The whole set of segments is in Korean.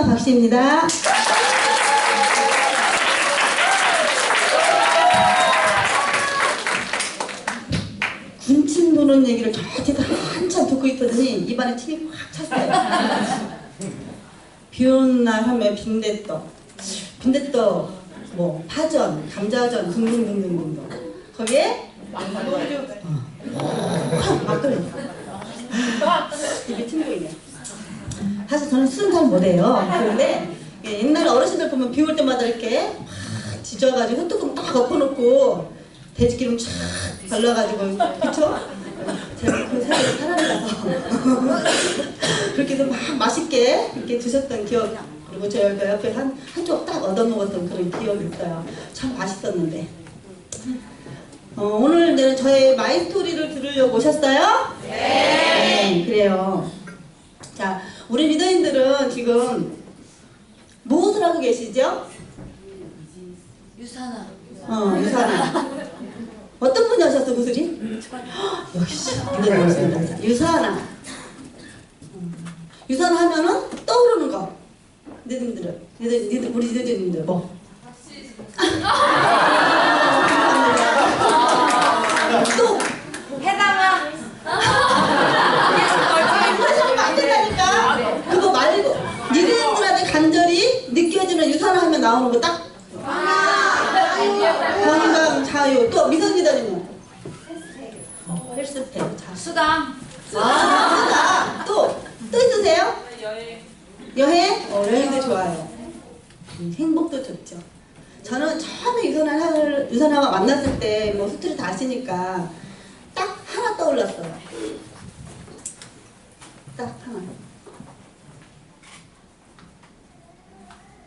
안녕하세요. 박씨입니다. 군침 도는 얘기를 저한테도 한참 듣고 있더니 입안에 침이 확 찼어요. 비 오는 날 하면 빈대떡, 뭐 파전, 감자전 등등등등등. 거기에 막걸리. 입에 침 보이네. 사실 저는 술은 잘 못해요. 그런데 옛날에 어르신들 보면 비 올 때마다 이렇게 막 지져가지고 흙뚜껑 딱 엎어놓고 돼지기름 쫙 발라가지고, 그쵸? 제가 그 세상에 살아나서 그렇게 해서 막 맛있게 이렇게 드셨던 기억, 그리고 저 옆에 한쪽 딱 얻어먹었던 그런 기억이 있어요. 참 맛있었는데. 오늘 저의 마이스토리를 들으려고 오셨어요? 네, 그래요. 자, 우리 리더님들은 지금 무엇을 하고 계시죠? 유산아. 유산아. 어떤 분이 하셨어, 무술이? 역시 리더님 오셨습니다. 유산아. 유산아 하면은 떠오르는 거. 리더님들은 우리 리더님들 뭐? 또 해당아. 하시면 안 된다니까. 그거 말고 니들한테 간절히 느껴지는 유산을 하면 나오는 거 딱. 건강, 자유. 또 미성리더님은 헬스팩. 수당. 수다. 또 있으세요? 여행? 여행도 좋아요. 행복도 좋죠. 저는 처음에 유선아와 만났을 때 뭐 스토리 다 아시니까 딱 하나 떠올랐어요. 딱 하나.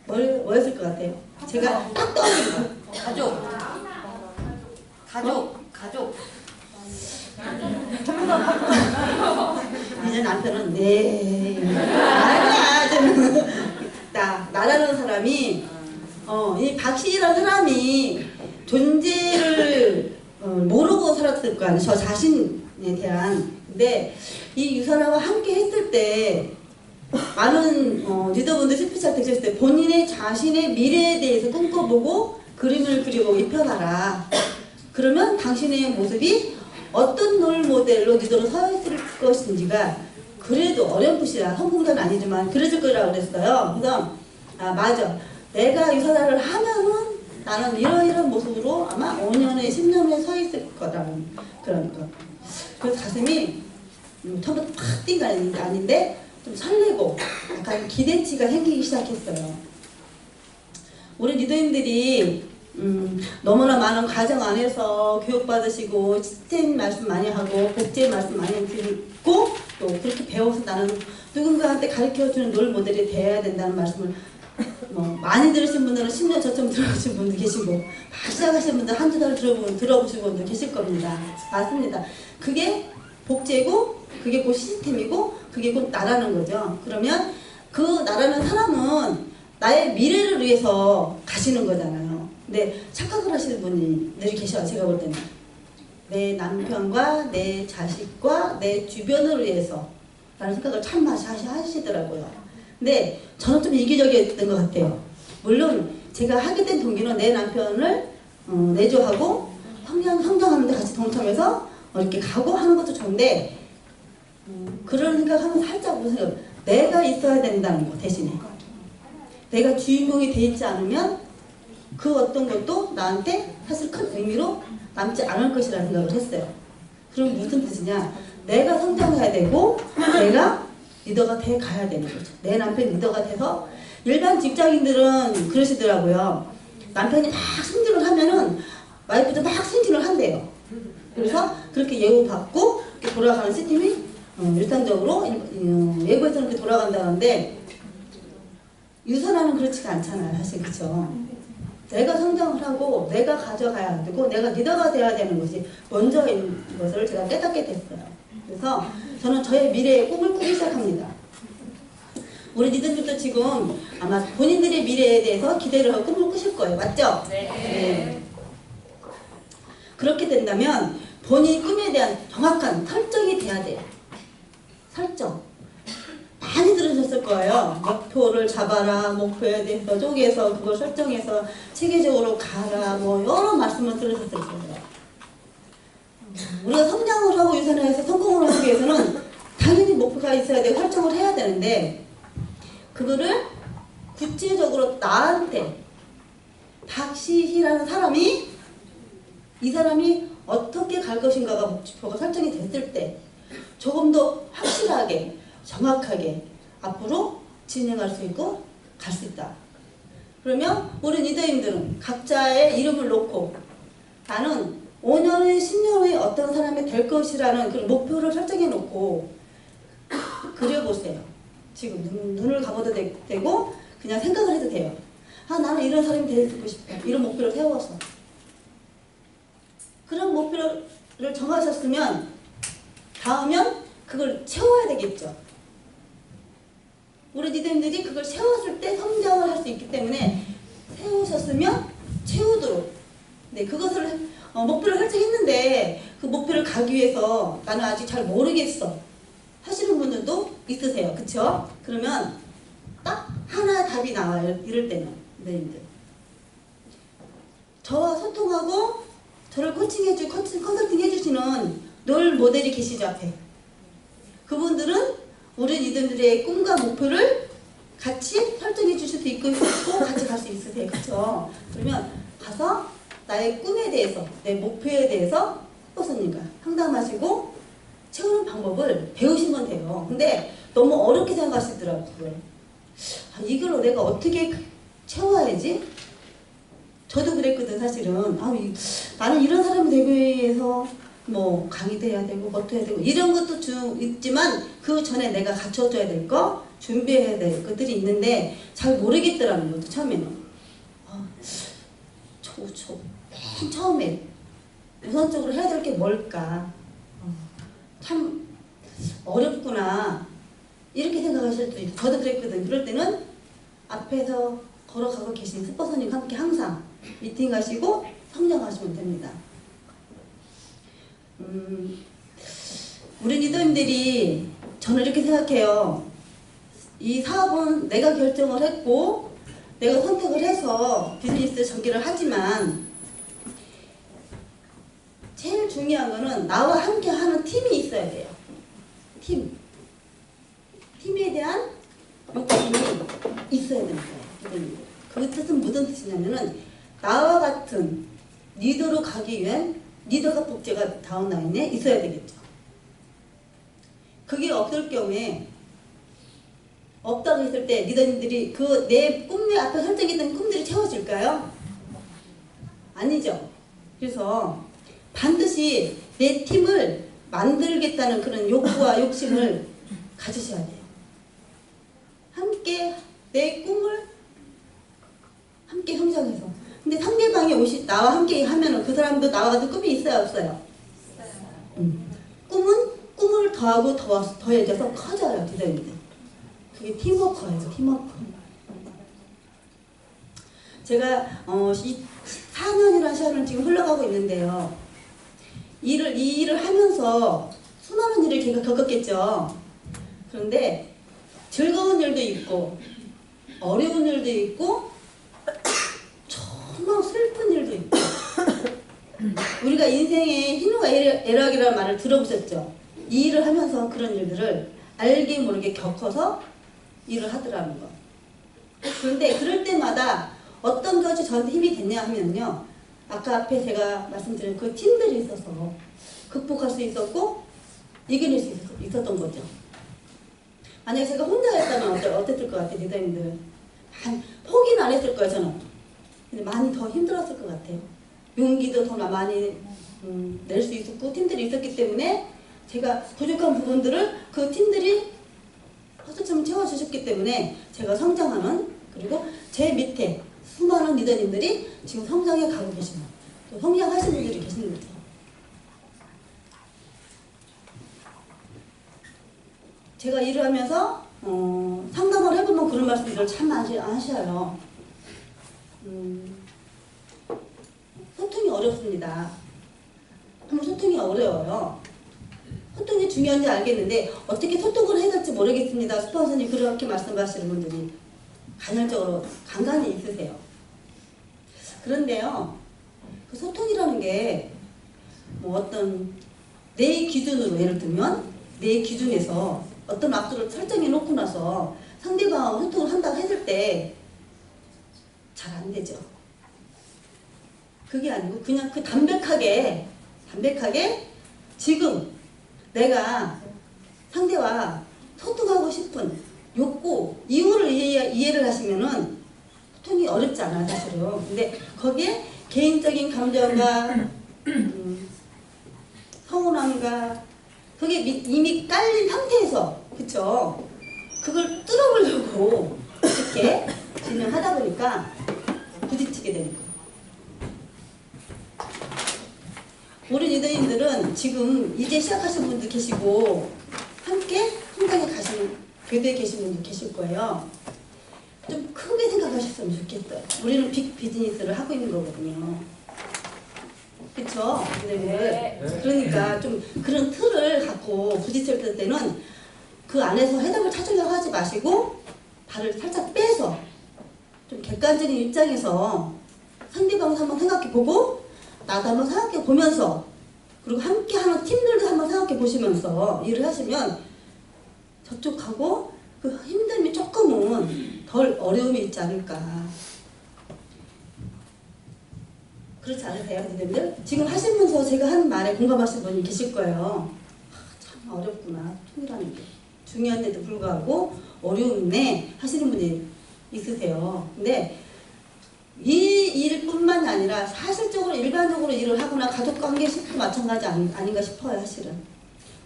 뭐였을 것 같아요? 제가 딱 떠올린 거. 가족. 이제 남편은 아니야. 저는 나라는 사람이 이 박씨라는 사람이 존재를 모르고 살았을 거 아니에요. 저 자신에 대한. 근데 이 유선아와 함께 했을 때 많은 리더분들 스피치를 되셨을 때 본인의 자신의 미래에 대해서 꿈꿔보고 그림을 그리고 입혀놔라. 그러면 당신의 모습이 어떤 롤 모델로 리더로 서 있을 것인지가 그래도 어렴풋이야. 성공자는 아니지만 그래질 거라고 그랬어요. 그래서 맞아. 내가 유선아를 하면은 나는 이런 모습으로 아마 5년에 10년에 서 있을 거라는 그런 거. 그래서 가슴이 처음부터 팍 뛴 거 아닌데 좀 설레고 약간 기대치가 생기기 시작했어요. 우리 리더님들이 너무나 많은 가정 안에서 교육받으시고 시스템 말씀 많이 하고 복제 말씀 많이 듣고 또 그렇게 배워서 나는 누군가한테 가르쳐주는 롤 모델이 되어야 된다는 말씀을 많이 들으신 분들은 10년 저점 들어보신 분도 계시고 막 시작하신 분들 한두 달 들어보신 분도 계실 겁니다. 맞습니다. 그게 복제고 그게 곧 시스템이고 그게 곧 나라는 거죠. 그러면 그 나라는 사람은 나의 미래를 위해서 가시는 거잖아요. 근데 착각을 하시는 분들이 계셔요. 제가 볼 때는 내 남편과 내 자식과 내 주변을 위해서 라는 생각을 참 하시더라고요. 근데 저는 좀 이기적이었던 것 같아요. 물론 제가 하게 된 동기는 내 남편을 내조하고 성장하는 데 같이 동참해서 이렇게 가고 하는 것도 좋은데 그런 생각하면 살짝 무슨 내가 있어야 된다는 거 대신에 내가 주인공이 돼 있지 않으면 그 어떤 것도 나한테 사실 큰 의미로 남지 않을 것이라는 생각을 했어요. 그럼 무슨 뜻이냐? 내가 성장해야 되고 내가 리더가 돼 가야 되는 거죠. 내 남편 리더가 돼서 일반 직장인들은 그러시더라고요. 남편이 막 승진을 하면은 와이프도 막 승진을 한대요. 그래서 그렇게 예우받고 이렇게 돌아가는 시스템이 일상적으로 외부에서는 이렇게 돌아간다는데 유선아는 그렇지가 않잖아요. 사실 그렇죠. 내가 성장을 하고 내가 가져가야 되고 내가 리더가 돼야 되는 것이 먼저인 것을 제가 깨닫게 됐어요. 그래서 저는 저의 미래의 꿈을 꾸기 시작합니다. 우리 리더님도 지금 아마 본인들의 미래에 대해서 기대를 하고 꿈을 꾸실 거예요. 맞죠? 네. 그렇게 된다면 본인 꿈에 대한 정확한 설정이 돼야 돼요. 설정. 많이 들으셨을 거예요. 목표를 잡아라, 목표에 대해서 쪼개서 그걸 설정해서 체계적으로 가라, 뭐 여러 말씀을 들으셨을 거예요. 우리가 성장을 하고 유산해서 성공을 하기 위해서는 당연히 목표가 있어야 되고 설정을 해야 되는데 그거를 구체적으로 나한테 박시희라는 사람이 이 사람이 어떻게 갈 것인가가 목표가 설정이 됐을 때 조금 더 확실하게 정확하게 앞으로 진행할 수 있고 갈 수 있다. 그러면 우리 리더님들은 각자의 이름을 놓고 나는 5년 후에 10년 후에 어떤 사람이 될 것이라는 그런 목표를 설정해 놓고 그려보세요. 지금 눈을 감아도 되고 그냥 생각을 해도 돼요. 아, 나는 이런 사람이 되고 싶다. 이런 목표를 세워서 그런 목표를 정하셨으면 다음은 그걸 채워야 되겠죠. 우리 리더님들이 그걸 채웠을 때 성장을 할 수 있기 때문에 세우셨으면 채우도록 네, 그것을 목표를 설정했는데 그 목표를 가기 위해서 나는 아직 잘 모르겠어 하시는 분들도 있으세요. 그쵸? 그러면 딱 하나 답이 나와요. 이럴 때는 리더님들 저와 소통하고 저를 코칭해주고 컨설팅 해주시는 롤 모델이 계시죠 앞에. 그분들은 우리 리더들의 꿈과 목표를 같이 설정해 주실 수 있고 같이 갈 수 있으세요. 그렇죠? 그러면 가서 나의 꿈에 대해서 내 목표에 대해서 스포서님과 상담하시고 채우는 방법을 배우시면 돼요. 근데 너무 어렵게 생각하시더라고요. 아, 이걸 내가 어떻게 채워야지? 저도 그랬거든 사실은. 나는 이런 사람이 되기 위해서 뭐 강의도 해야 되고 뭐도 해야 되고 이런 것도 있지만 그 전에 내가 갖춰줘야 될 거 준비해야 될 것들이 있는데 잘 모르겠더라는 것도 처음에는. 처음에 우선적으로 해야 될 게 뭘까? 참 어렵구나 이렇게 생각하실 수 있어요. 저도 그랬거든. 그럴 때는 앞에서 걸어가고 계신 스포서님과 함께 항상 미팅 가시고 성장하시면 됩니다. 우리 리더님들이 저는 이렇게 생각해요. 이 사업은 내가 결정을 했고 내가 선택을 해서 비즈니스 전개를 하지만 제일 중요한 거는 나와 함께 하는 팀이 있어야 돼요. 팀에 대한 욕심이 있어야 되는 거예요. 그 뜻은 무슨 뜻이냐면은 나와 같은 리더로 가기 위한 리더가 복제가 다운라인에 있어야 되겠죠. 그게 없을 경우에 없다고 했을 때 리더님들이 그 내 꿈에 앞에 설정했던 꿈들이 채워질까요? 아니죠. 그래서 반드시 내 팀을 만들겠다는 그런 욕구와 욕심을 가지셔야 돼요. 함께 내 꿈을 함께 성장해서. 근데 상대방이 나와 함께 하면은 그 사람도 나와 같은 꿈이 있어요, 없어요? 꿈은 꿈을 더하고 더해져서 커져요, 디자인들. 그게 팀워크예요, 팀워크. 제가 4년이라는 시간을 지금 흘러가고 있는데요. 이 일을 하면서 수많은 일을 제가 겪었겠죠. 그런데 즐거운 일도 있고 어려운 일도 있고 정말 슬픈 일도 있고 우리가 인생의 희노가 애락이라는 말을 들어보셨죠? 이 일을 하면서 그런 일들을 알게 모르게 겪어서 일을 하더라는 거. 그런데 그럴 때마다 어떤 것이 저한테 힘이 됐냐 하면요. 아까 앞에 제가 말씀드린 그 팀들이 있어서 극복할 수 있었고 이겨낼 수 있었던 거죠. 만약에 제가 혼자 했다면 어땠을 것 같아요, 리더님들? 포기는 안 했을 거예요, 저는. 근데 많이 더 힘들었을 것 같아요. 용기도 더 많이 낼 수 있었고 팀들이 있었기 때문에 제가 부족한 부분들을 그 팀들이 허수처럼 채워주셨기 때문에 제가 성장하는 그리고 제 밑에 수많은 리더님들이 지금 성장해 가고 계시고 또 성장하시는 분들이 계시는 거죠. 제가 일을 하면서 상담을 해보면 그런 말씀들을 참 하셔요. 소통이 어렵습니다. 정말 소통이 어려워요. 소통이 중요한지 알겠는데 어떻게 소통을 해야 될지 모르겠습니다. 스폰서님 그렇게 말씀하시는 분들이 간헐적으로 간간히 있으세요. 그런데요, 그 소통이라는 게 뭐 어떤 내 기준으로 예를 들면 내 기준에서 어떤 악수를 설정해 놓고 나서 상대방하고 소통을 한다고 했을 때 잘 안 되죠. 그게 아니고 그냥 그 담백하게 지금 내가 상대와 소통하고 싶은 욕구, 이유를 이해를 하시면은 소통이 어렵지 않아요, 사실은. 근데 거기에 개인적인 감정과 서운함과 그게 이미 깔린 상태에서, 그쵸? 그걸 뚫어보려고 이렇게 진행하다 보니까 부딪히게 되는 거예요. 우리 리더님들은 지금 이제 시작하신 분도 계시고 함께 성장에 가시는 궤도에 계신 분도 계실 거예요. 좀 크게 생각하셨으면 좋겠어요. 우리는 빅 비즈니스를 하고 있는 거거든요. 그쵸? 네. 그러니까 좀 그런 틀을 갖고 부딪힐 때는 그 안에서 해답을 찾으려고 하지 마시고 발을 살짝 빼서 좀 객관적인 입장에서 상대방을 한번 생각해 보고 나도 한번 생각해 보면서 그리고 함께 하는 팀들도 한번 생각해 보시면서 일을 하시면 저쪽하고 그 힘듦이 조금은 덜 어려움이 있지 않을까. 그렇지 않으세요, 선생님들? 지금 하시면서 제가 하는 말에 공감하시는 분이 계실 거예요. 참 어렵구나, 통일하는 게. 중요한데도 불구하고 어려운데 하시는 분이 있으세요. 근데 이 일뿐만이 아니라 사실적으로 일반적으로 일을 하거나 가족관계식도 마찬가지 아닌가 싶어요, 사실은.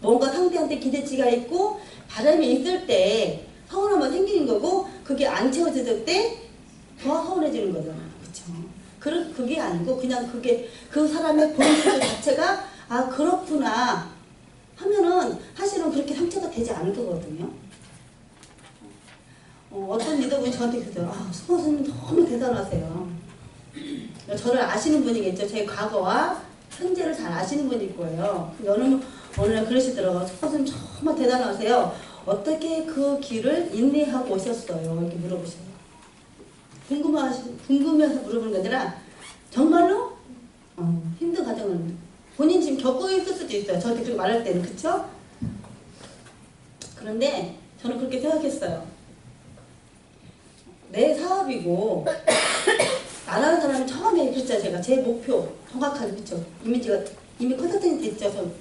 뭔가 상대한테 기대치가 있고 바람이 있을 때 서운함이 생기는 거고 그게 안 채워질 때 더 서운해지는 거잖아요. 그쵸? 그게 아니고 그냥 그게 그 사람의 본질 자체가 아 그렇구나 하면은 사실은 그렇게 상처가 되지 않을 거거든요. 어떤 리더분이 저한테 그러더라고요. 아, 스폰서님 너무 대단하세요. 저를 아시는 분이겠죠. 제 과거와 현재를 잘 아시는 분일 거예요. 어느 날 그러시더라고요. 스폰서님 정말 대단하세요. 어떻게 그 길을 인내하고 오셨어요? 이렇게 물어보셔요. 궁금해서 물어보는 게 아니라 정말로 힘든 과정을 본인 지금 겪고 있을 수도 있어요. 저한테 그렇게 말할 때는. 그쵸? 그런데 저는 그렇게 생각했어요. 내 사업이고 나라는 사람이 처음에 그랬잖아요. 제가 제 목표 정확하게 그쵸? 이미 컨설팅이 됐죠.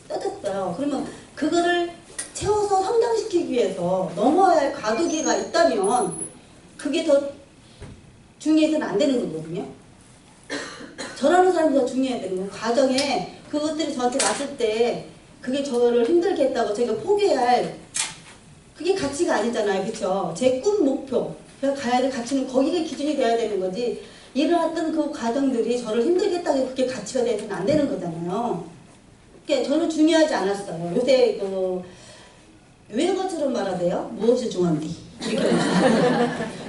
떠졌어요. 그러면 그거를 채워서 성장시키기 위해서 넘어야 할 과도기가 있다면 그게 더 중요해서는 안 되는 거거든요. 저라는 사람이 더 중요해야 되는 거예요. 과정에 그것들이 저한테 왔을 때 그게 저를 힘들게 했다고 제가 포기해야 할 그게 가치가 아니잖아요. 그쵸? 제 꿈 목표 제가 가야 될 가치는 거기가 기준이 돼야 되는 거지 일어났던 그 과정들이 저를 힘들게 했다고 그게 가치가 돼서는 안 되는 거잖아요. 그러니까 저는 중요하지 않았어요. 요새 유행어처럼 말하대요. 무엇이 중요한디? 이렇게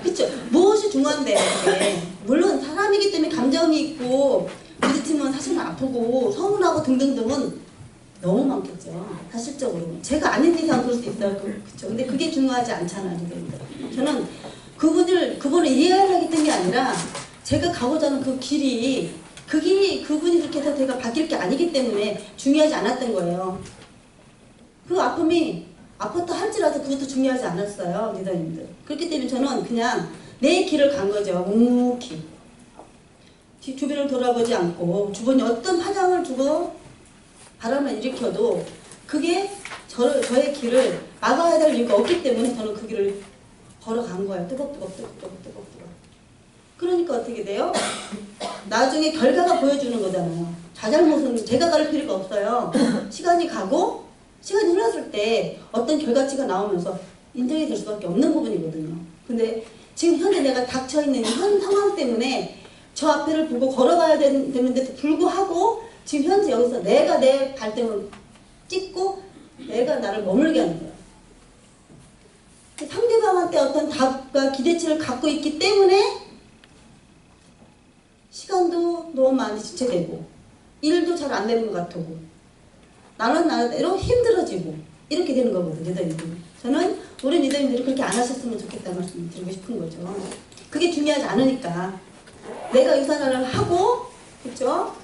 그쵸? 무엇이 중요한데요? 그게 물론 사람이기 때문에 감정이 있고 부딪히면 사실은 아프고 서운하고 등등등은 너무 많겠죠. 사실적으로 제가 아닌 이상 그럴 수 있어요. 그쵸? 근데 그게 중요하지 않잖아요. 저는 그분을 이해하려고 했던 게 아니라 제가 가고자 하는 그 길이 그분이 그렇게 해서 제가 바뀔 게 아니기 때문에 중요하지 않았던 거예요. 그 아픔이 아팠다 할지라도 그것도 중요하지 않았어요. 리더님들. 그렇기 때문에 저는 그냥 내 길을 간 거죠. 묵묵히. 주변을 돌아보지 않고 주변이 어떤 파장을 주고 바람을 일으켜도 그게 저의 길을 막아야 될 이유가 없기 때문에 저는 그 길을 걸어간 거예요. 뜨겁뜨겁. 그러니까 어떻게 돼요? 나중에 결과가 보여주는 거잖아요. 자잘못은 제가 가를 필요가 없어요. 시간이 흘렀을 때 어떤 결과치가 나오면서 인정이 될 수밖에 없는 부분이거든요. 근데 지금 현재 내가 닥쳐있는 현 상황 때문에 저 앞에를 보고 걸어가야 되는데도 불구하고 지금 현재 여기서 내가 내 발등을 찍고 내가 나를 머물게 하는 거예요. 상대방한테 어떤 답과 기대치를 갖고 있기 때문에 시간도 너무 많이 지체되고 일도 잘 안 되는 것 같고 나는 나대로 힘들어지고 이렇게 되는 거거든요. 리더님들. 저는 우리 리더님들이 그렇게 안 하셨으면 좋겠다는 말씀을 드리고 싶은 거죠. 그게 중요하지 않으니까 내가 유산화를 하고 그렇죠?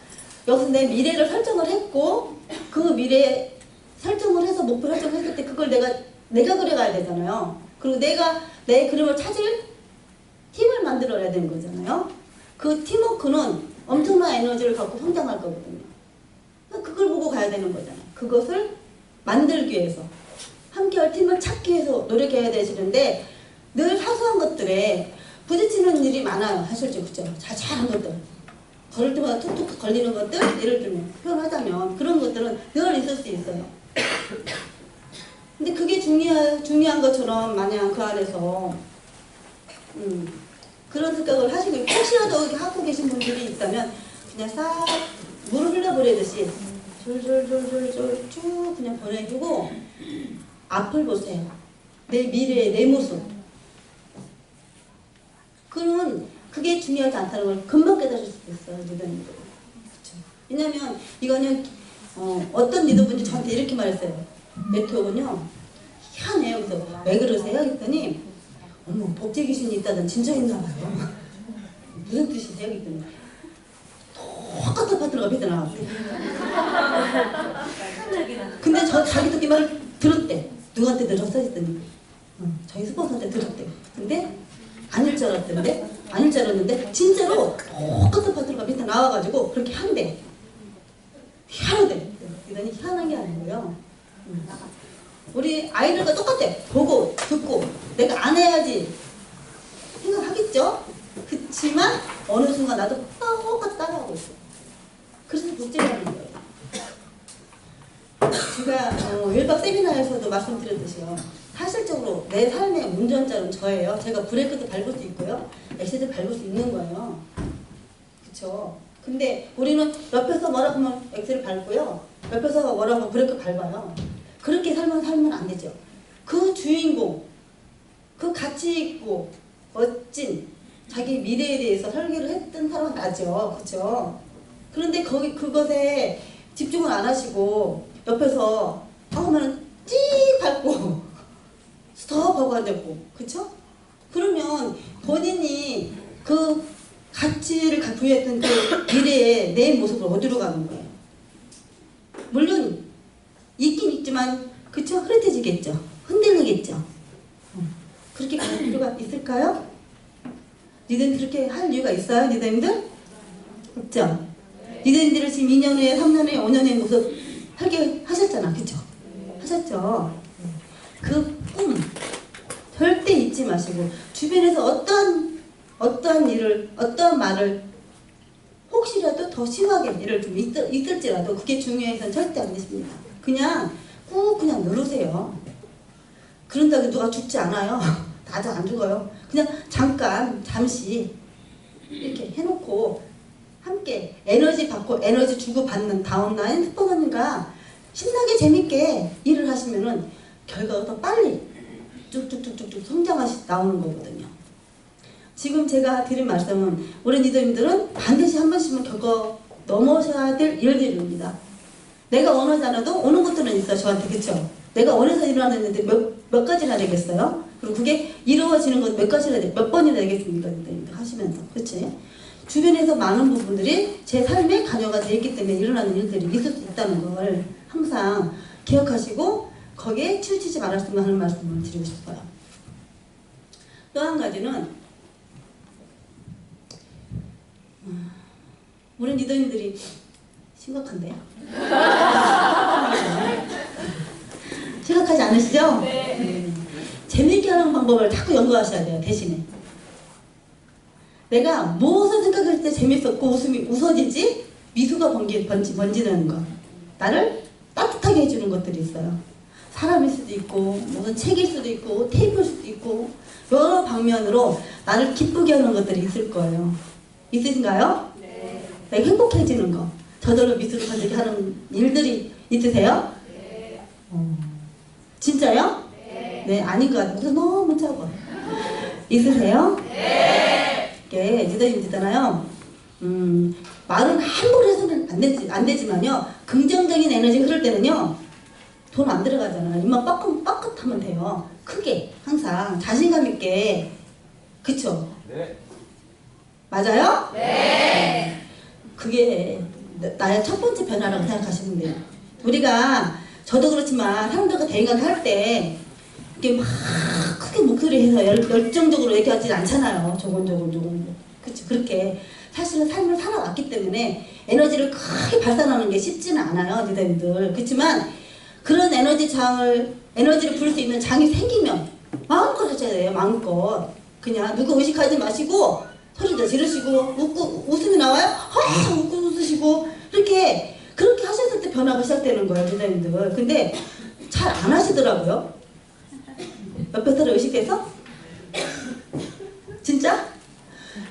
여기서 내 미래를 설정을 했고 그 미래 설정을 해서 목표 설정을 했을 때 그걸 내가 그려가야 되잖아요. 그리고 내가 내 그림을 찾을 팀을 만들어야 되는 거잖아요. 그 팀워크는 엄청난 에너지를 갖고 성장할 거거든요. 그걸 보고 가야 되는 거잖아요. 그것을 만들기 위해서 함께할 팀을 찾기 위해서 노력해야 되시는데 늘 사소한 것들에 부딪히는 일이 많아요. 사실 그죠? 자잘한 것들. 걸을 때마다 툭툭 걸리는 것들, 예를 들면 표현하자면 그런 것들은 늘 있을 수 있어요. 근데 그게 중요한 것처럼 마냥 그 안에서 그런 생각을 하시고 혹시라도 하고 계신 분들이 있다면 그냥 싹 물을 흘려버리듯이 졸졸졸졸졸 쭉 그냥 보내주고 앞을 보세요. 내 미래의 내 모습. 그게 중요하지 않다는 걸 금방 깨달을 수도 있어요. 리더님들. 그렇죠. 왜냐면 이거는 어떤 리더분이 저한테 이렇게 말했어요. 네트워크는요. 희한해요. 그래서 왜 그러세요? 했더니 어머 복제 귀신이 있다던 진짜 있나 봐요. 무슨 뜻이세요? 했더니 똑같은 파트너가 밑에 나왔어요. 근데 자기 듣기 말을 들었대. 누구한테 들었어? 했더니 저희 스폰서한테 들었대. 근데 아닐 줄 알았는데 아닐 줄 알았는데 진짜로 똑같은 파트너가 밑에 나와가지고 그렇게 한대. 희한하대. 그러더니 희한한 게 아니고요. 우리 아이들과 똑같아. 보고 듣고 내가 안 해야지 생각하겠죠? 그치만 어느 순간 나도 똑같이 따라하고 있어. 그래서 복제를 하는 거예요. 제가 1박 세미나에서도 말씀드렸듯이요. 사실적으로 내 삶의 운전자는 저예요. 제가 브레이크도 밟을 수 있고요. 엑셀도 밟을 수 있는 거예요. 그쵸? 근데 우리는 옆에서 뭐라고 하면 엑셀을 밟고요. 옆에서 뭐라고 하면 브레이크 밟아요. 그렇게 살면 안 되죠. 그 주인공, 그 가치 있고 멋진 자기 미래에 대해서 설계를 했던 사람은 나죠. 그쵸? 그런데 그것에 집중을 안 하시고 옆에서 하면 찌 밟고 스톱하고 안 되고, 그쵸? 그러면 본인이 그 가치를 부여했던 그 미래의 내 모습을 어디로 가는 거예요? 물론 있긴 있지만, 그쵸? 흐릿해지겠죠? 흔들리겠죠? 그렇게 갈 필요가 있을까요? 니들 그렇게 할 이유가 있어요? 니들님들? 없죠? 니들님들을 지금 2년 후에, 3년 후에, 5년 후에 모습 설계하셨잖아. 그쵸? 하셨죠? 그 꿈 절대 잊지 마시고 주변에서 어떤 일을 어떤 말을 혹시라도 더 심하게 예를 들면 있을지라도 그게 중요해서는 절대 안 되십니다. 그냥 꾹 그냥 누르세요. 그런다고 누가 죽지 않아요. 나도 안 죽어요. 그냥 잠시 이렇게 해놓고 함께 에너지 받고 에너지 주고 받는 다운라인 스포너님과 신나게 재밌게 일을 하시면은 결과가 더 빨리 쭉쭉쭉쭉 나오는 거거든요. 지금 제가 드린 말씀은 우리 리더님들은 반드시 한 번씩은 겪어 넘어셔야 될 일들입니다. 내가 원하지 않아도 오는 것들은 있어요. 저한테. 그쵸? 내가 원해서 일어나는데 몇 가지나 되겠어요? 그리고 그게 이루어지는 건 몇 번이나 되겠습니까? 리더님들 하시면서. 그치? 주변에서 많은 부분들이 제 삶에 관여가 되어 있기 때문에 일어나는 일들이 있을 수 있다는 걸 항상 기억하시고 거기에 치우치지 말았으면 하는 말씀을 드리고 싶어요. 또 한 가지는 우리 리더님들이 심각한데요? 심각하지 않으시죠? 네. 재미있게 하는 방법을 자꾸 연구하셔야 돼요. 대신에 내가 무엇을 생각할 때 재밌었고 웃음이 웃어지지? 미소가 번지는 것, 나를 따뜻하게 해주는 것들이 있어요. 사람일 수도 있고 무슨 책일 수도 있고 테이프일 수도 있고 여러 방면으로 나를 기쁘게 하는 것들이 있을 거예요. 있으신가요? 네. 내가 행복해지는 거, 저절로 미소를 번지게 하는 일들이 있으세요? 네. 진짜요? 네. 네, 아닌 것 같아요. 그래서 너무 작아. 있으세요? 네. 이게 리더님들잖아요. 말은 함부로 해서는 안 되지만요. 긍정적인 에너지 흐를 때는요. 돈 안 들어가잖아요. 입만 빡빡하면 돼요. 크게 항상 자신감 있게. 그쵸? 네. 맞아요? 네. 그게 나의 첫 번째 변화라고 생각하시면 돼요. 우리가 저도 그렇지만 사람들과 대인관계 할 때 이렇게 막 크게 목소리해서 열정적으로 얘기하지 않잖아요. 조곤조곤. 그치? 그렇게 사실은 삶을 살아왔기 때문에 에너지를 크게 발산하는 게 쉽지는 않아요, 니들들. 그렇지만 그런 에너지를 부를 수 있는 장이 생기면 마음껏 하셔야 돼요. 마음껏. 그냥 누구 의식하지 마시고 소리도 지르시고 웃음이 나와요? 웃고 웃으시고 그렇게 하셨을 때 변화가 시작되는 거예요, 니들들. 근데 잘 안 하시더라고요. 옆에 사람 의식해서? 진짜?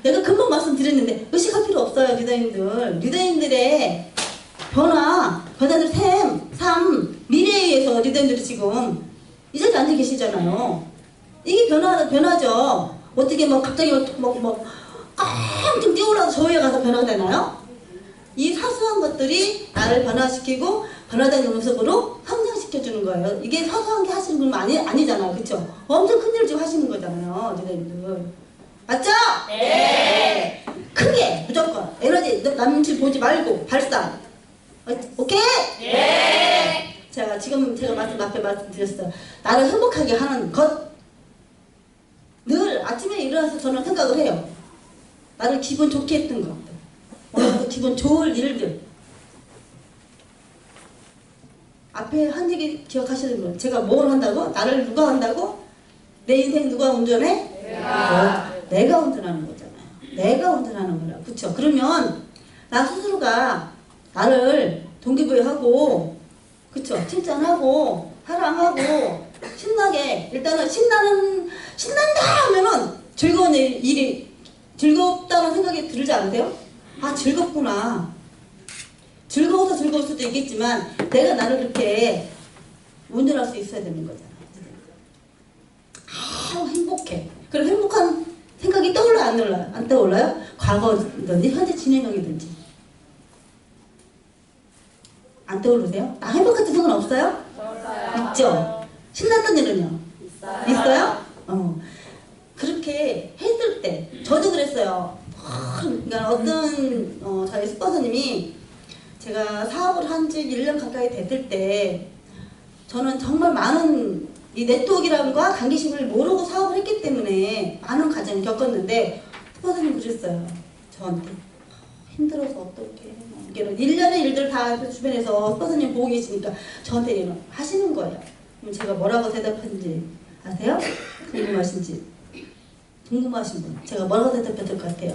내가 금방 말씀드렸는데 의식할 필요 없어요, 유다인들의 변화들 삶, 미래에 의해서 유다인들이 지금 이 자리에 앉아 계시잖아요. 이게 변화죠. 어떻게 갑자기 깡통 뛰어올라서 저위에 가서 변화가 되나요? 이 사소한 것들이 나를 변화시키고 변화되는 모습으로 성장시켜주는 거예요. 이게 사소한 게 하시는 분 아니잖아요. 그쵸? 엄청 큰일을 지금 하시는 거잖아요, 유다인들. 맞죠? 네. 크게 무조건 에너지 남친 보지 말고 발산. 오케이? 네. 제가 앞에 말씀드렸어요. 나를 행복하게 하는 것. 늘 아침에 일어나서 저는 생각을 해요. 나를 기분 좋게 했던 것들. 오늘도 기분 좋을 일들. 앞에 한 얘기 기억하시는 분. 제가 뭘 한다고? 나를 누가 한다고? 내 인생 누가 운전해? 내가 운전하는 거잖아요. 내가 운전하는 거라. 그쵸? 그러면 나 스스로가 나를 동기부여하고, 그쵸? 칭찬하고, 사랑하고, 신나게, 일단은 신난다 하면은 즐거운 일이, 즐겁다는 생각이 들지 않으세요? 아, 즐겁구나. 즐거워서 즐거울 수도 있겠지만, 내가 나를 그렇게 운전할 수 있어야 되는 거잖아요. 아, 행복해. 그럼 행복한 생각이 떠올라요? 안 떠올라요? 과거든지, 현재 진행형이든지. 안 떠오르세요? 나 행복했던 순간 없어요? 있죠? 신났던 일은요? 있어요? 그렇게 했을 때 저도 그랬어요. 그러니까 어떤 저희 스폰서님이 제가 사업을 한 지 1년 가까이 됐을 때 저는 정말 많은 이 네트워크라는과 관계심을 모르고 사업을 했기 때문에 많은 과정을 겪었는데 스폰서님 그랬어요. 저한테 힘들어서 어떻게 1년의 일들 다 주변에서 스폰서님 보고 계시니까 저한테 하시는 거예요. 그럼 제가 뭐라고 대답했는지 아세요? 궁금하신 분. 제가 뭐라고 대답했을 것 같아요?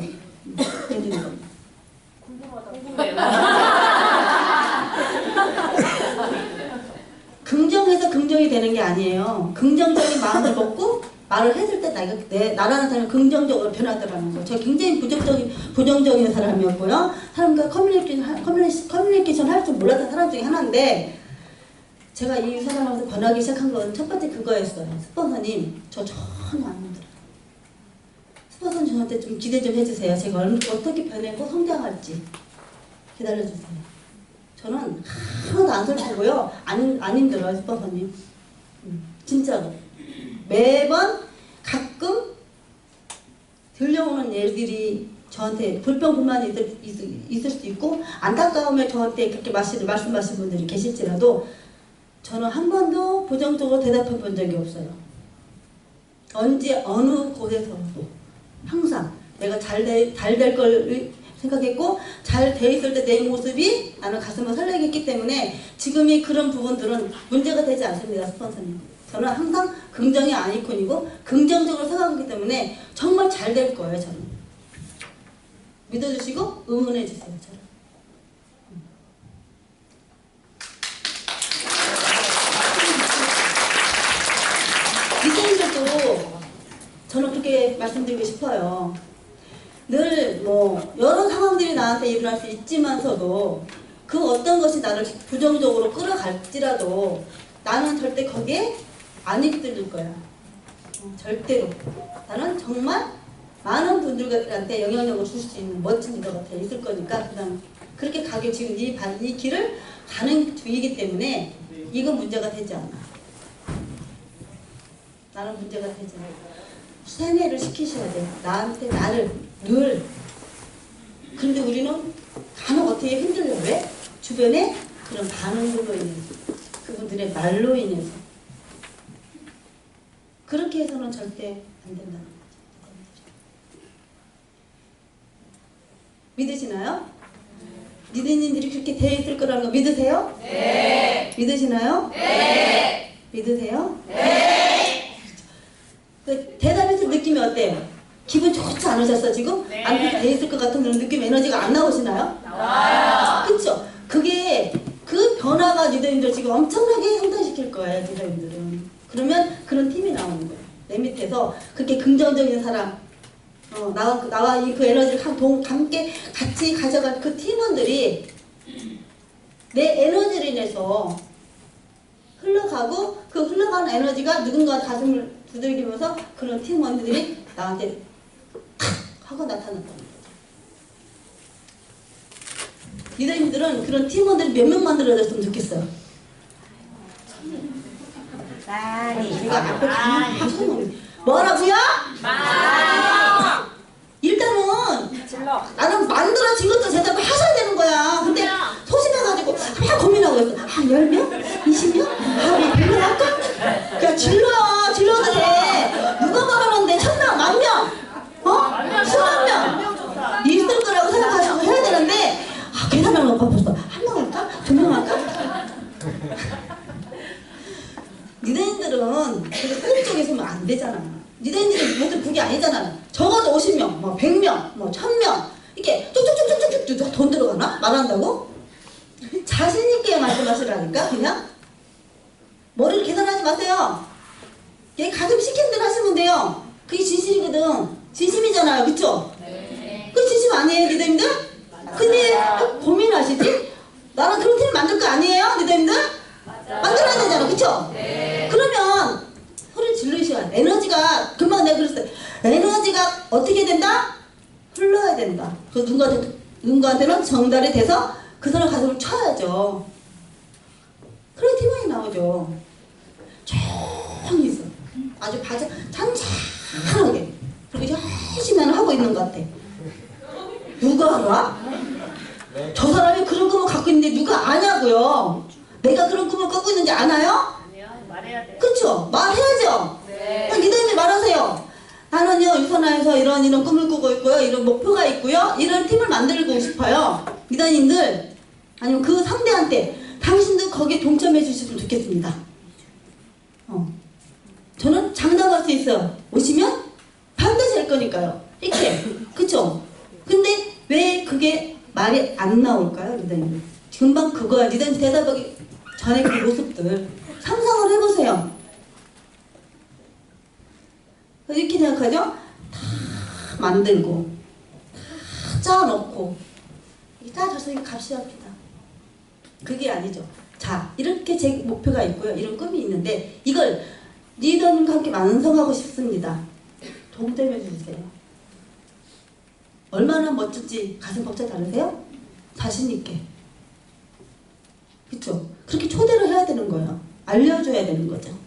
긍정해서 긍정이 되는 게 아니에요. 긍정적인 마음을 먹고 말을 했을 때 나라는 사람이 긍정적으로 변하더라는 거. 저 굉장히 부정적인 사람이었고요. 사람과 커뮤니케이션 할 줄 몰랐던 사람 중에 하나인데 제가 이 사람하고 변하기 시작한 건 첫 번째 그거였어요. 스폰서님, 저 전혀 안 힘들어요. 스폰서님 저한테 좀 기대 좀 해주세요. 제가 어떻게 변하고 성장할지 기다려주세요. 저는 하나도 안 설치고요. 안 힘들어요, 스폰서님. 진짜로. 매번 가끔 들려오는 일들이 저한테 불평불만이 있을 수도 있고 안타까우면 저한테 그렇게 말씀하신 분들이 계실지라도 저는 한 번도 부정적으로 대답해 본 적이 없어요. 언제 어느 곳에서도 항상 내가 잘 될 걸 생각했고 잘 돼 있을 때 내 모습이 나는 가슴을 설레게 했기 때문에 지금의 그런 부분들은 문제가 되지 않습니다. 스폰서님. 저는 항상 긍정의 아이콘이고 긍정적으로 생각하기 때문에 정말 잘 될 거예요. 저는. 믿어주시고 응원해 주세요. 저를. 이생들도 저는 그렇게 말씀드리고 싶어요. 늘 여러 상황들이 나한테 일어날 수 있지만서도 그 어떤 것이 나를 부정적으로 끌어갈지라도 나는 절대 거기에 안 휩쓸릴 거야. 절대로. 나는 정말 많은 분들한테 영향력을 줄 수 있는 멋진 리더가 돼 있을 거니까 그다음 그렇게 가게 지금 이 길을 가는 중이기 때문에 이건 문제가 되지 않아. 나는 문제가 되지 않아. 세뇌를 시키셔야 돼. 나한테 나를 늘. 근데 우리는 간혹 어떻게 흔들려. 왜? 주변에 그런 반응으로 인해서 그분들의 말로 인해서 그렇게 해서는 절대 안 된다는 거죠. 믿으시나요? 리더님들이 그렇게 되어 있을 거라는 거 믿으세요? 네. 믿으시나요? 네. 믿으세요? 네. 대답해서 느낌이 어때요? 기분 좋지 않으셨어 지금? 네. 안 그렇게 돼 있을 것 같은 그런 느낌 에너지가 안 나오시나요? 나와요. 그쵸? 그게 그 변화가 리더님들 지금 엄청나게 성장시킬 거예요 리더님들은. 그러면 그런 팀이 나오는 거예요. 내 밑에서 그렇게 긍정적인 사람 나와 그 에너지를 함께 같이 가져갈 그 팀원들이 내 에너지로 인해서 흘러가고 그 흘러가는 에너지가 누군가 가슴을 두들기면서 그런 팀원들이 나한테 탁 하고 나타났다는 거죠. 리더님들은 그런 팀원들이 몇 명 만들어졌으면 좋겠어요. 많이. 제가 앞에 가면 뭐라고요? 많이. 일단은 질러. 나는 만들어진 것도 제대로 하셔야 되는 거야. 근데 소심해가지고 막 고민하고 있어. 10명? 20명? 우리 100명 할까? 야 질러도 돼. 누가 말하는데 1000명, 10,000명? 수만 명? 있을 거라고 생각하시고 해야 되는데 계산하는 거 벌써 1명 할까? 2명 할까? 니네들은 큰 쪽에 서면 안 되잖아. 니네들은 모두 그게 아니잖아. 적어도 50명, 100명, 1000명 이렇게 쭉쭉쭉쭉쭉쭉 돈 들어가나? 말한다고? 자신있게 말씀하시라니까 그냥 머리를 계산하지 마세요. 얘 가슴 시키는 대로 하시면 돼요. 그게 진실이거든. 진심이잖아요. 그쵸? 네. 그 진심 아니에요 리더님들? 근데 고민하시지? 나랑 그런 팀 만들 거 아니에요 리더님들? 만들어야 되잖아. 그쵸? 네. 그러면 소리 지르셔야 돼. 에너지가 금방 내가 그랬어요. 에너지가 어떻게 된다? 흘러야 된다. 그 누군가한테는 전달이 돼서 그 사람 가슴을 쳐야죠. 그래 팀원이 나오죠. 조용히 있어. 아주 잔잔하게. 그리고 열심히 하고 있는 것 같아. 누가 알아? 저 사람이 그런 꿈을 갖고 있는데 누가 아냐고요. 내가 그런 꿈을 꿔고 있는지 아나요? 아니요. 말해야 돼. 그쵸? 말해야죠. 네. 리더님이 말하세요. 나는요 유선화에서 이런 꿈을 꾸고 있고요. 이런 목표가 있고요. 이런 팀을 만들고 싶어요. 리더님들 아니면 그 상대한테 당신도 거기에 동참해 주셨으면 좋겠습니다. 저는 장담할 수 있어요. 오시면 반드시 할 거니까요. 이렇게 그쵸? 근데 왜 그게 말이 안 나올까요 리더님? 금방 그거야. 리더님 대답하기 전에 그 모습들 상상을 해보세요. 이렇게 생각하죠? 다 만들고 다 짜놓고 짜줘서 값이 합니다. 그게 아니죠. 자 이렇게 제 목표가 있고요. 이런 꿈이 있는데 이걸 리더님과 함께 완성하고 싶습니다. 동참해 주세요. 얼마나 멋질지 가슴 벅차 다르세요? 자신있게. 그쵸? 그렇게 초대를 해야 되는 거예요. 알려줘야 되는 거죠.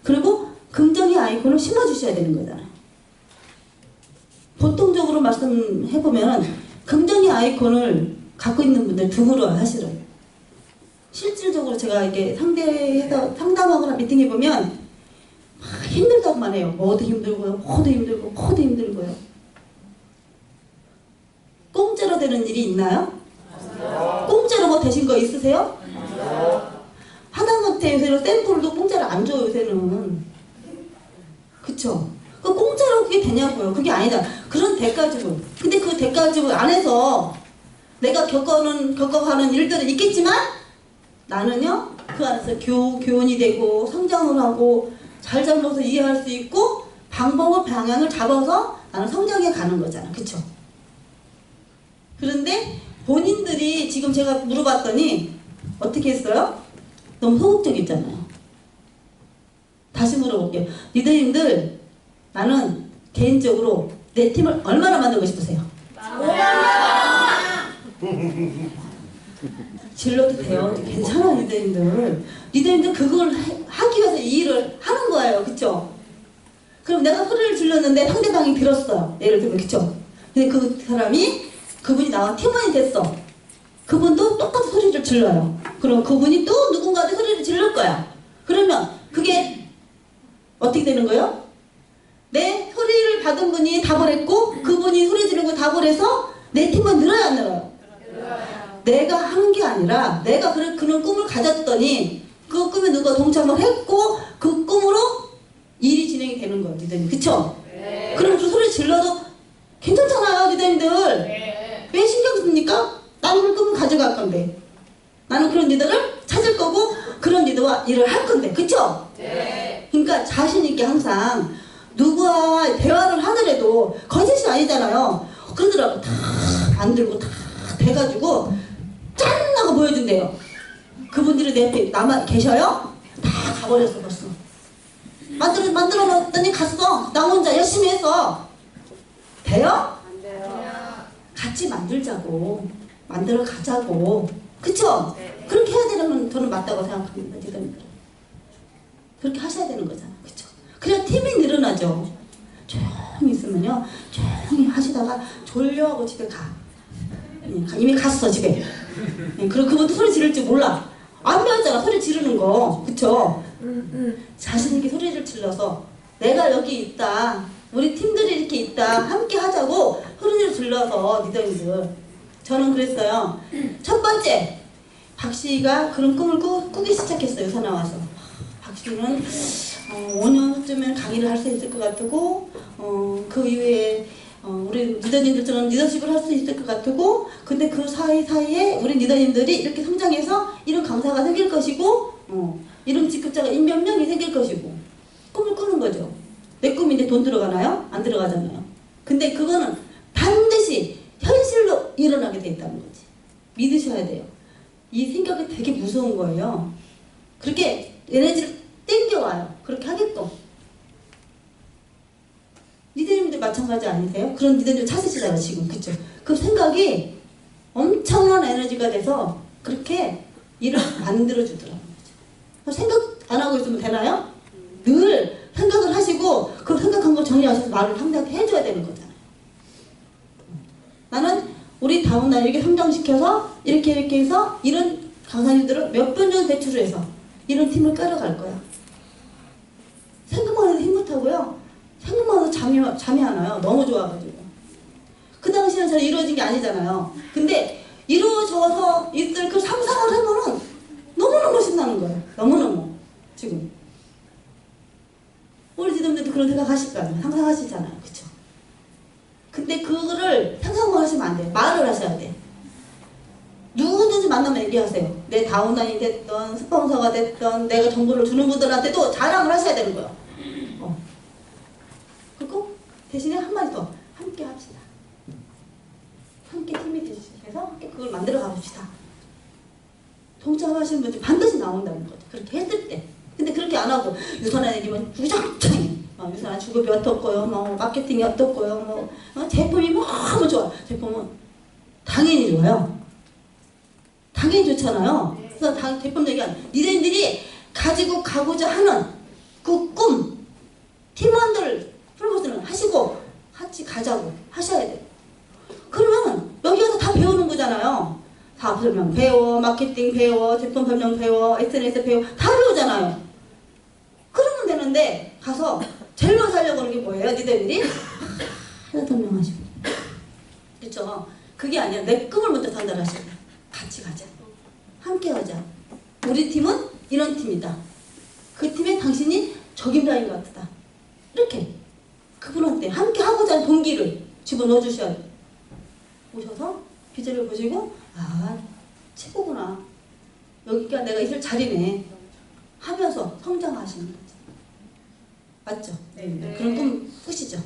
그리고 긍정의 아이콘을 심어주셔야 되는 거잖아요. 보통적으로 말씀해보면 긍정의 아이콘을 갖고 있는 분들 드물어요, 사실은. 실질적으로 제가 이게 상대해서 상담하거나 미팅해보면 막 힘들다고만 해요. 뭐도 힘들고요, 뭐도 힘들고, 뭐도 힘들고요. 공짜로 되는 일이 있나요? 공짜로 뭐 되신 거 있으세요? 하다못해 요새는 샘플도 공짜로 안 줘요, 요새는. 그쵸? 그 공짜로 그게 되냐고요. 그게 아니다. 그런 대가지고. 근데 그 대가지고 안에서 내가 겪어가는 일들은 있겠지만 나는요, 그 안에서 교훈이 되고 성장을 하고 잘잘못을 이해할 수 있고 방법을 방향을 잡아서 나는 성장해 가는 거잖아. 그쵸? 그런데 본인들이 지금 제가 물어봤더니 어떻게 했어요? 너무 소극적이잖아요. 다시 물어볼게요. 리더님들 나는 개인적으로 내 팀을 얼마나 만들고 싶으세요? 질러도 돼요. 괜찮아, 리더님들. 리더님들 그걸 하기 위해서 이 일을 하는 거예요. 그쵸? 그럼 내가 소리를 질렀는데 상대방이 들었어요. 예를 들면, 그쵸? 근데 그 사람이, 그분이 나와 팀원이 됐어. 그분도 똑같이 소리를 질러요. 그럼 그분이 또 누군가한테 소리를 질를 거야. 그러면 그게 어떻게 되는 거예요? 내 소리를 받은 분이 답을 했고, 그분이 소리 지르고 답을 해서 내 팀은 늘어요, 안 늘어요? 내가 한 게 아니라 내가 그런 꿈을 가졌더니 그 꿈에 누가 동참을 했고 그 꿈으로 일이 진행이 되는 거예요, 리더님. 그쵸? 네. 그럼 그 소리 질러도 괜찮잖아요, 리더님들. 네. 왜 신경 씁니까? 나는 그 꿈을 가져갈 건데. 나는 그런 리더를 찾을 거고 그런 리더와 일을 할 건데. 그쵸? 네. 그러니까 자신 있게 항상 누구와 대화를 하더라도 거짓이 아니잖아요. 그러더라고. 다 만들고 다 돼가지고 짠! 하고 보여준대요. 그분들이 내 옆에 남아 계셔요? 다 가버렸어 벌써. 만들어 놨더니 갔어. 나 혼자 열심히 했어. 돼요? 안 돼요. 같이 만들자고. 만들어 가자고. 그쵸? 네. 그렇게 해야 되는 건 저는 맞다고 생각합니다. 리더님들. 그렇게 하셔야 되는 거잖아요. 그쵸? 그래야 팀이 늘어나죠. 조용히 있으면요. 조용히 하시다가 졸려하고 집에 가. 이미 갔어 집에. 그리고 그분도 소리 지를 줄 몰라. 안 배웠잖아 소리 지르는 거. 그쵸? 자신있게 소리를 질러서 내가 여기 있다, 우리 팀들이 이렇게 있다, 함께 하자고 소리를 질러서 리더님들. 저는 그랬어요. 첫 번째, 박씨가 그런 꿈을 꾸기 시작했어요. 유사 나와서. 박씨는 5년 후쯤엔 강의를 할 수 있을 것 같고 그 이후에 우리 리더님들처럼 리더십을 할 수 있을 것 같고, 근데 그 사이에 우리 리더님들이 이렇게 성장해서 이런 강사가 생길 것이고 이런 직급자가 몇 명이 생길 것이고 꿈을 꾸는 거죠. 내 꿈인데 돈 들어가나요? 안 들어가잖아요. 근데 그거는 반드시 현실로 일어나게 돼 있다는 거지. 믿으셔야 돼요. 이 생각이 되게 무서운 거예요. 그렇게 에너지를 땡겨와요. 그렇게 하게끔. 리더님들 마찬가지 아니세요? 그런 리더님 찾으시잖아요 지금. 그쵸? 그 생각이 엄청난 에너지가 돼서 그렇게 일을 만들어주더라고요. 생각 안 하고 있으면 되나요? 늘 생각을 하시고 그 생각한 걸 정리하셔서 말을 상대한테 해줘야 되는 거잖아요. 나는 우리 다음날 이렇게 성장시켜서 이렇게 해서 이런 강사님들을 몇 분 정도 배출을 해서 이런 팀을 끌어갈 거야. 생각만 해도 힘 못하고요. 생각만 해도 잠이 안 와요. 너무 좋아가지고. 그 당시에는 잘 이루어진 게 아니잖아요. 근데 이루어져서 있을 그 상상을 해보면 너무너무 신나는 거예요. 너무너무. 지금. 우리 지금도 그런 생각 하실 거 아니에요. 상상하시잖아요. 그쵸? 근데 그거를 상상만 하시면 안 돼요. 말을 하셔야 돼. 누구든지 만나면 얘기하세요. 내 다운라인이 됐던 스폰서가 됐던 내가 정보를 주는 분들한테도 자랑을 하셔야 되는 거예요. 그리고 대신에 한마디 더. 함께 합시다. 함께 팀이 되셔서 함께 그걸 만들어 가봅시다. 동참하시는 분들이 반드시 나온다는 거죠. 그렇게 했을 때. 근데 그렇게 안 하고 유선한 얘기면 주장창 유선한 주급이 어떻고요, 마케팅이 어떻고요, 제품이 너무 좋아. 제품은 당연히 좋아요. 당연히 좋잖아요. 그래서 제품 얘기하는 니네들이 가지고 가고자 하는 그 꿈, 팀원들 프로모션을 하시고 같이 가자고 하셔야 돼요. 그러면 여기 와서 다 배우는 거잖아요. 사업 설명 배워, 마케팅 배워, 제품 설명 배워, SNS 배워, 다 배우잖아요. 그러면 되는데 가서 제일 먼저 하려고 하는 게 뭐예요? 니들이 하나 설명하시고. 그렇죠? 그게 아니라 내 꿈을 먼저 전달하셔야 돼요. 같이 가자. 함께 가자. 우리 팀은 이런 팀이다. 그 팀에 당신이 적임자인 것 같다. 이렇게 그분한테 함께 하고자 하는 동기를 집어넣어 주셔야 돼요. 오셔서 비전을 보시고 최고구나. 여기가 내가 있을 자리네 하면서 성장하시는 거죠. 맞죠? 네. 그런 꿈 꾸시죠?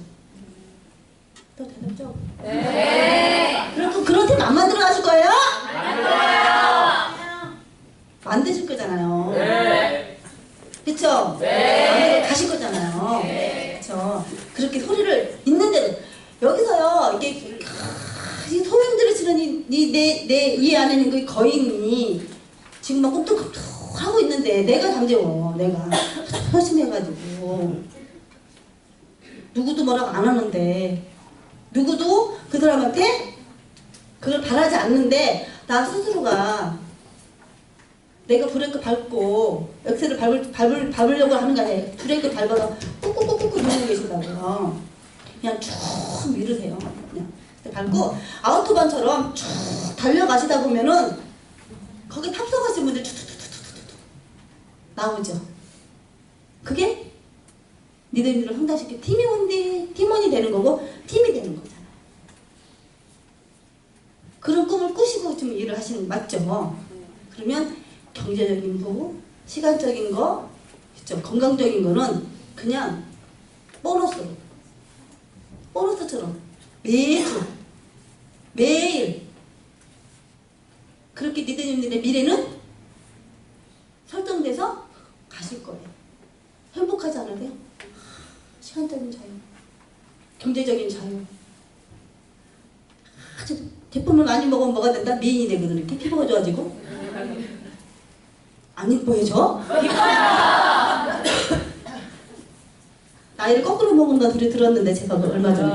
또 대답죠? 네. 그런 팀 안 만들어 가실 거예요? 만드실 거잖아요. 네. 그쵸? 네. 만들어 가실 거잖아요. 네. 그쵸? 그렇게 소리를 있는 대로 실은 이 안에 있는 그 거인이 지금 막 꿈틀꿈틀 하고 있는데 내가 잠재워. 내가 소심해가지고 누구도 뭐라고 안 하는데 누구도 그 사람한테 그걸 바라지 않는데 나 스스로가 내가 브레이크 밟고 엑셀을 밟으려고 하는 거 아니에요. 브레이크 밟아서 꾹꾹꾹꾹 누르고 계신다고요. 그냥 쭉 밀으세요. 그냥 밟고 아우토반처럼 쭉 달려가시다 보면은 거기 탑승하신 분들 툭툭툭툭툭 나오죠. 그게 리더님들을 성장시켜 팀원이 되는 거고 팀이 되는 거잖아요. 그런 꿈을 꾸시고 좀 일을 하시는 거 맞죠? 그러면 경제적인 거, 시간적인 거, 그쵸? 건강적인 거는 그냥 보너스처럼 매일 그렇게 리더님들의 미래는 설정돼서 가실 거예요. 행복하지 않으세요? 시간적인 자유, 경제적인 자유. 아주 제품을 많이 먹으면 뭐가 된다? 미인이 되거든. 이렇게 피부가 좋아지고. 안 이뻐해져? 나이를 거꾸로 먹는다 소리 들었는데 제가 얼마 전에.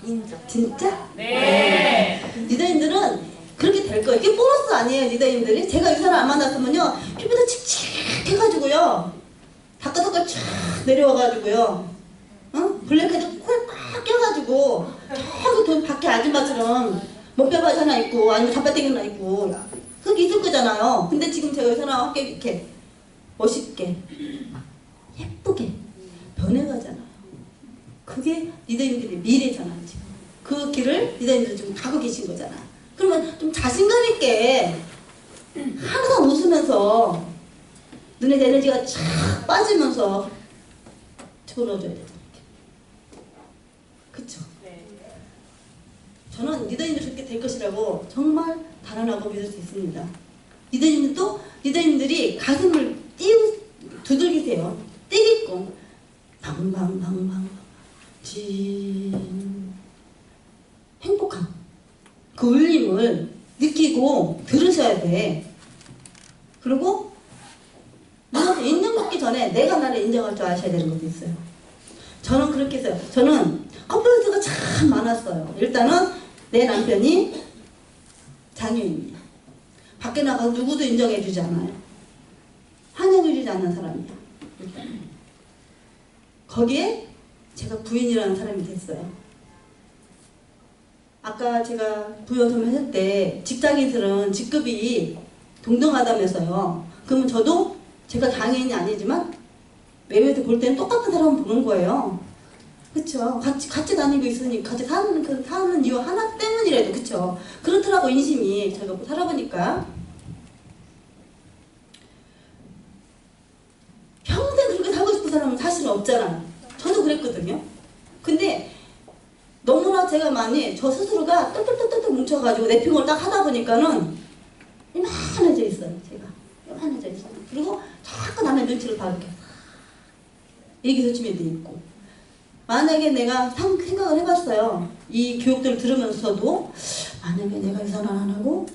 인정. 진짜? 네. 리더님들은 그렇게 될 거예요. 이게 보너스 아니에요, 리더님들이. 제가 이 사람 안 만났으면요, 피부도 칙칙해가지고요, 다크서클 쫙 내려와가지고요, 응? 블랙헤드 코에 꽉 껴가지고, 저기 밖에 아줌마처럼 목뼈바지 하나 있고, 아니면 잡바땡이 하나 있고, 그게 있을 거잖아요. 근데 지금 제가 이 사람과 함께 이렇게 멋있게, 예쁘게 변해가잖아요. 그게 리더님들의 미래잖아요, 지금. 그 길을 리더님들 지금 가고 계신 거잖아요. 그러면 좀 자신감 있게 항상 웃으면서 눈에 에너지가 쫙 빠지면서 집어넣어줘야 되잖아요. 그쵸? 네. 저는 리더님들 그렇게 될 것이라고 정말 단언하고 믿을 수 있습니다. 리더님들이 가슴을 두들기세요. 떼겠고 방방방방 진 행복함 그 울림을 느끼고 들으셔야 돼. 그리고 누구한테 인정받기 전에 내가 나를 인정할 줄 아셔야 되는 것도 있어요. 저는 그렇게 했어요. 저는 컴플렉스가 참 많았어요. 일단은 내 남편이 장애인이야. 밖에 나가서 누구도 인정해주지 않아요. 환영해주지 않는 사람이야. 거기에 제가 부인이라는 사람이 됐어요. 아까 제가 부여 설명했을 때 직장인들은 직급이 동등하다면서요. 그러면 저도 제가 장애인이 아니지만 외부에서 볼 때는 똑같은 사람을 보는 거예요. 그쵸? 같이 다니고 있으니 같이 사는 이유 하나 때문이라도, 그쵸? 그렇더라고, 인심이. 제가 살아보니까. 평생 그렇게 살고 싶은 사람은 사실은 없잖아요. 저도 그랬거든요. 근데 너무나 제가 많이 저 스스로가 똘똘똘똘 뭉쳐가지고 내핑을 딱 하다 보니까는 이만해져 있어요. 제가 이만해져 있어요. 그리고 자꾸 남의 눈치를 봐 이렇게 얘기소침해져 있고, 만약에 내가 생각을 해봤어요. 이 교육들을 들으면서도 만약에 내가 이사를 안 하고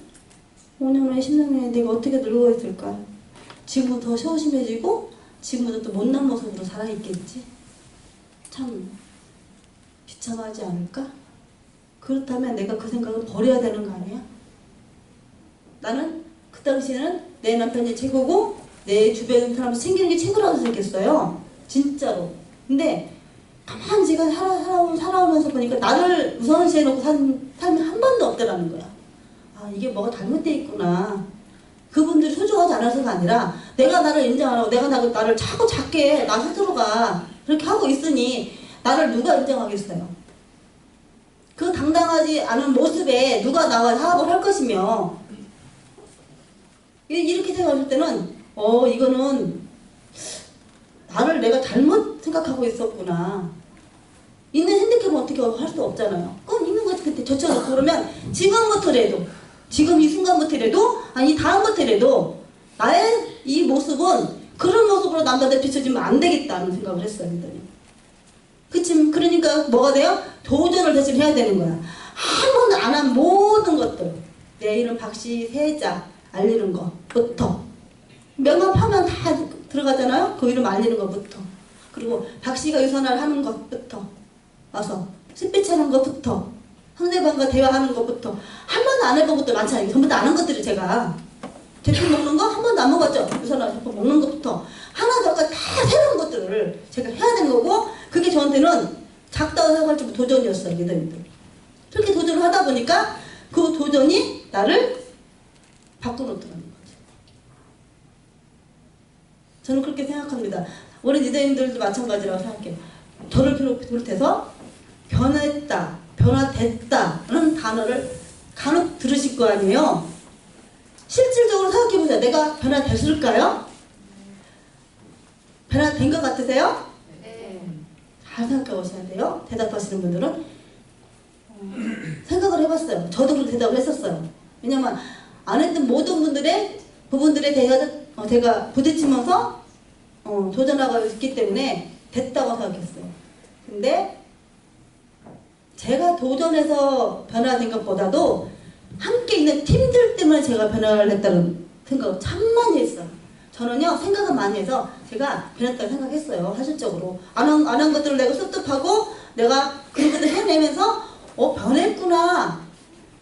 5년 후에 10년 후에 내가 어떻게 늙어 있을까? 지금부터 더 소심해지고 지금부터 또 못난 모습으로 살아있겠지? 참 비참하지 않을까? 그렇다면 내가 그 생각을 버려야 되는 거 아니야? 나는 그 당시에는 내 남편이 최고고 내 주변 사람을 챙기는 게 최고라고 생각했어요. 진짜로. 근데 가만히 제가 살아오면서 보니까 나를 우선시해 놓고 산 삶이 한 번도 없더라는 거야. 아, 이게 뭐가 잘못되어 있구나. 그분들이 소중하지 않아서가 아니라 내가 나를 인정 안 하고 내가 나를 자꾸 작게 나 스스로가 그렇게 하고 있으니 나를 누가 인정하겠어요? 그 당당하지 않은 모습에 누가 나와 사업을 할 것이며, 이렇게 생각할 때는 이거는 나를 내가 잘못 생각하고 있었구나. 있는 핸디캡은 어떻게 할 수 없잖아요. 그럼 있는 거 그때 젖혀놓고 그러면 지금부터라도, 지금 이 순간부터라도, 아니 다음부터라도 나의 이 모습은 그런 모습으로 남자들 비춰지면 안 되겠다는 생각을 했어요. 그러니까 뭐가 돼요? 도전을 대신 해야 되는 거야. 한 번도 안 하면 대한 모든 것들, 내 이름 박씨 세자 알리는 것부터, 명함하면 다 들어가잖아요. 그 이름 알리는 것부터, 그리고 박씨가 유선화를 하는 것부터 와서 스피치 하는 것부터, 상대방과 대화하는 것부터, 한 번도 안 해본 것들 많잖아요. 전부 다 아는 것들이 제가 제품 먹는 거 한 번도 안 먹었죠. 유선화 제품 먹는 것부터 하나도 아까 다 새로운 것들을 제가 해야 되는 거고, 그게 저한테는 작다고 생각할 줄 도전이었어요. 리더님들. 그렇게 도전을 하다 보니까 그 도전이 나를 바꿔놓더라는 거죠. 저는 그렇게 생각합니다. 우리 리더님들도 마찬가지라고 생각해요. 저를 비롯해서 변했다, 변화됐다는 단어를 간혹 들으실 거 아니에요. 실질적으로 생각해보세요. 내가 변화됐을까요? 변화된 것 같으세요? 네. 잘 생각해 보셔야 돼요. 대답하시는 분들은 생각을 해봤어요. 저도 그렇게 대답을 했었어요. 왜냐면 안 했던 모든 분들의 부분들에 대해서 제가 부딪히면서 도전하고 있기 때문에 됐다고 생각했어요. 근데 제가 도전해서 변화된 것보다도 함께 있는 팀들 때문에 제가 변화를 했다는 생각을 참 많이 했어요. 저는요, 생각은 많이 해서 제가 변했다고 생각했어요. 사실적으로. 안 한 것들을 내가 습득하고 내가 그런 것들 해내면서 변했구나.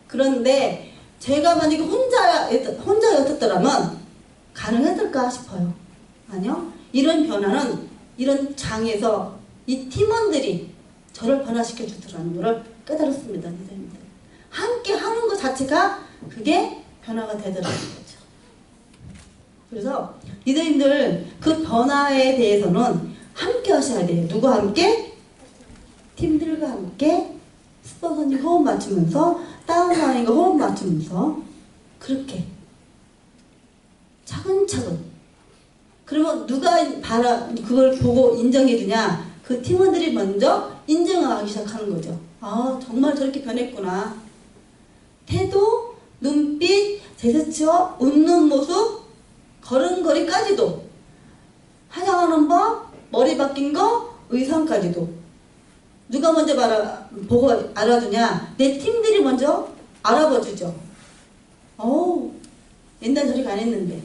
그런데 제가 만약에 혼자였었더라면 가능했을까 싶어요. 아니요. 이런 변화는 이런 장에서 이 팀원들이 저를 변화시켜 주더라는 것을 깨달았습니다. 선생님들. 함께 하는 것 자체가 그게 변화가 되더라는 거죠. 그래서 리더님들 그 변화에 대해서는 함께 하셔야 돼요. 누구와 함께? 팀들과 함께 스폰서님 호흡 맞추면서 다운라인과 호흡 맞추면서 그렇게 차근차근. 그러면 누가 그걸 보고 인정해주냐? 그 팀원들이 먼저 인정하기 시작하는 거죠. 아, 정말 저렇게 변했구나. 태도, 눈빛, 제스처, 웃는 모습, 걸음걸이까지도, 화장하는 법, 머리 바뀐 거, 의상까지도. 누가 먼저 보고 알아주냐? 내 팀들이 먼저 알아봐주죠. 옛날 저렇게 안 했는데.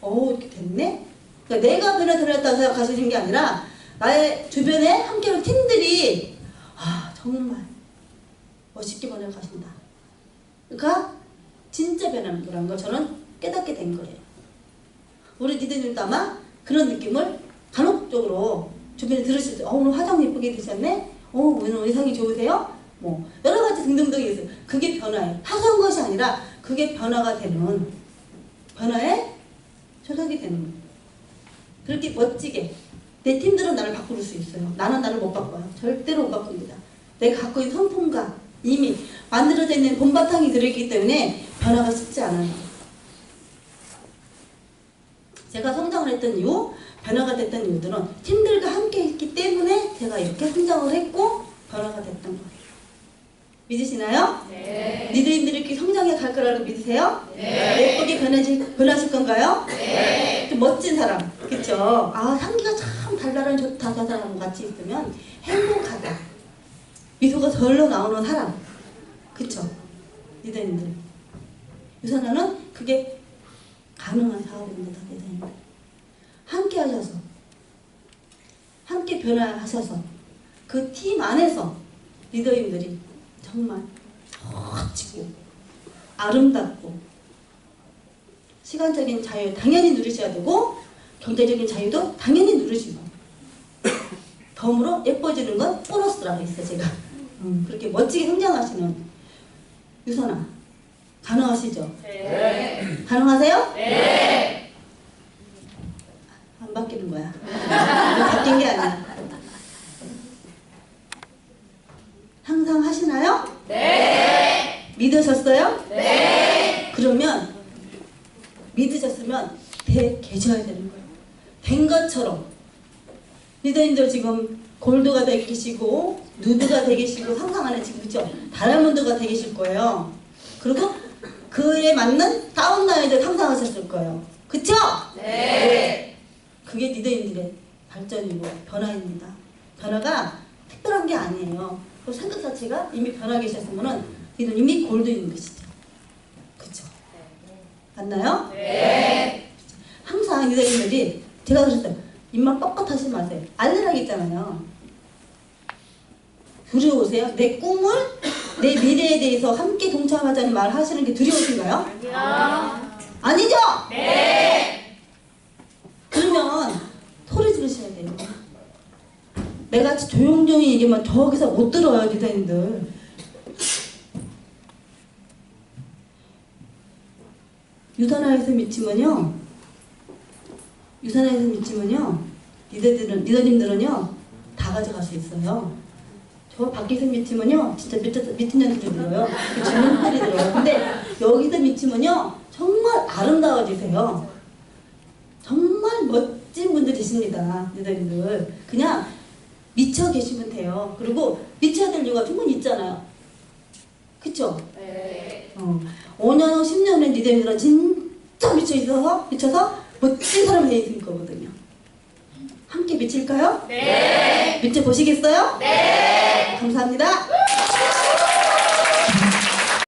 이렇게 됐네? 그러니까 내가 변했다고 생각하시는 게 아니라 나의 주변에 함께하는 팀들이 정말 멋있게 변해가신다. 그러니까 진짜 변하는 거라는 걸 저는 깨닫게 된 거예요. 우리 니들도 아마 그런 느낌을 간혹적으로 주변에 들으실 때 오늘 화장 예쁘게 되셨네? 오늘 의상이 좋으세요? 뭐 여러 가지 등등등 있어요. 그게 변화예요. 사소한 것이 아니라 그게 변화가 되는, 변화의 초석이 되는 거예요. 그렇게 멋지게 내 팀들은 나를 바꿀 수 있어요. 나는 나를 못 바꿔요. 절대로 못 바꿉니다. 내가 갖고 있는 성품과 이미 만들어져 있는 본바탕이 들어있기 때문에 변화가 쉽지 않아요. 제가 성장을 했던 이유, 변화가 됐던 이유들은 팀들과 함께 했기 때문에 제가 이렇게 성장을 했고 변화가 됐던 거예요. 믿으시나요? 네. 니들이 이렇게 성장해 갈 거라고 믿으세요? 네. 예쁘게 변하실 건가요? 네. 좀 멋진 사람, 그쵸? 향기가 참 달달한 좋다, 저 사람과 같이 있으면 행복하다. 미소가 절로 나오는 사람, 그쵸? 리더님들. 유선화는 그게 가능한 사업입니다, 리더님들. 함께 하셔서, 함께 변화하셔서, 그 팀 안에서 리더님들이 정말 멋지고 아름답고 시간적인 자유 당연히 누리셔야 되고 경제적인 자유도 당연히 누리시고 덤으로 예뻐지는 건 보너스라고 있어요. 제가 그렇게 멋지게 성장하시는 유선아 가능하시죠? 네. 가능하세요? 네. 안 바뀌는 거야. 바뀐 게 아니야. 항상 하시나요? 네. 믿으셨어요? 네. 그러면 믿으셨으면 계셔야 되는 거예요. 된 것처럼. 리더님들 지금 골드가 되시고 누드가 되시고 상상 안에 지금 그죠? 다이아몬드가 되실 거예요. 그리고 그에 맞는 다운라인을 상상하셨을 거예요. 그쵸? 네. 그게 리더님들의 발전이고 변화입니다. 변화가 특별한 게 아니에요. 그 생각 자체가 이미 변화 계셨으면은 이미 골드인 것이죠. 그쵸? 맞나요? 네. 항상 유대인들이 제가 그랬어요. 입만 뻣뻣하지 마세요. 알레르기 있잖아요. 두려우세요? 내 꿈을, 내 미래에 대해서 함께 동참하자는 말 하시는 게 두려우신가요? 아니요. 아니죠? 네. 그러면 소리 지르셔야 돼요. 내가 조용조용히 얘기하면 저기서 못 들어요, 유대인들. 유산화에서 미치면요, 리더님들은요, 다 가져갈 수 있어요. 저 밖에서 미치면요, 진짜 미친 년들이 들어요. 주민들이 들어요. 근데 여기서 미치면요, 정말 아름다워지세요. 정말 멋진 분들 되십니다, 리더님들. 그냥 미쳐 계시면 돼요. 그리고 미쳐야 될 이유가 충분히 있잖아요. 그쵸? 네. 5년 후 10년 후에 리더님들은 진짜 미쳐서 멋진 사람이 되실 거거든요. 함께 미칠까요? 네. 미쳐보시겠어요? 네. 감사합니다.